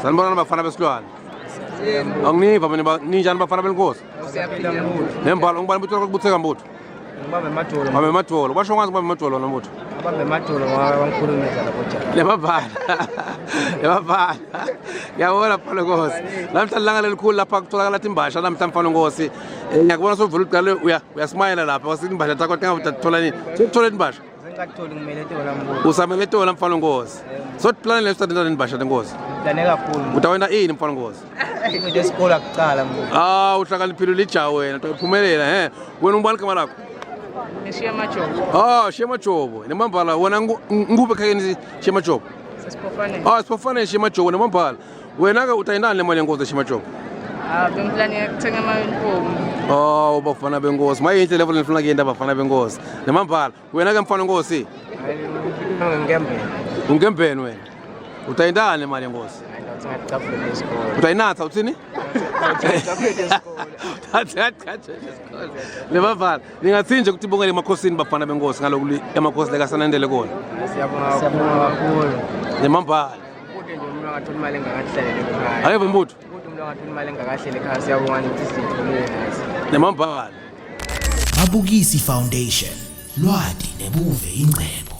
Sanibona bafana besilwane. Anginiva mina ninjani bafana benkosi? Nembalo ngibani ukuthi ukubutheka mbutho. Babe emadolo. Basho ngazi babe emadolo nombutho. Babe emadolo wangikhulumeza lapho njalo. Lebabhala. Yabona mfana Nkosi. Namhla langa lelikhulu lapha kutholakala imbasha namhla mfana Nkosi. Ngiyakubona sovula uqale uyasmile lapha wasithi imbasha zakho ngathola nini? Sithola imbasha. Ngakuthola ngimele tola mbuzo. Usamele tola mfana Nkosi. So plan le start imbasha lenkosi. Plane kakhulu. Utawena ini mfana Nkosi? Into yesikole akuqala mbuzo. Uhlakaniphile lijawu wena utaphumelela wena ungubani igama lakho? Ngishiya Majobo. Shiya Majobo. Nemambala wena ngube khakeni Shiya Majobo. Sesiphofane. Siphofane Shiya Majobo nemambala. Wena ke utayinani le mali yenkosi Shiya Majobo? Bemplani yakuthenga ama-uniform. Bafana benkosi. Mayinhle level nifuna kuyenda bafana benkosi. Nemambala wena ke mfana Nkosi? Ngembeni. Ungembeni wena. Utayindani le mali yenkosi? Utayinatha uthini? Lebabhala ningathinje ukuthi bongele emakhosini bafana benkosi ngalokhu emakhosi lekasanendele kona. Siyabonga kakhulu. Nemambhala. Ukuthi nje umuntu angathola imali engakahlelele ekhaya. Ayebo mbutho. Ukuthi umuntu angathola imali engakahlelele ekhaya siyabonga ukuthi sithole nathi. Nemambhala. Mabukisi Foundation. Lwadi nebuve ingcebo.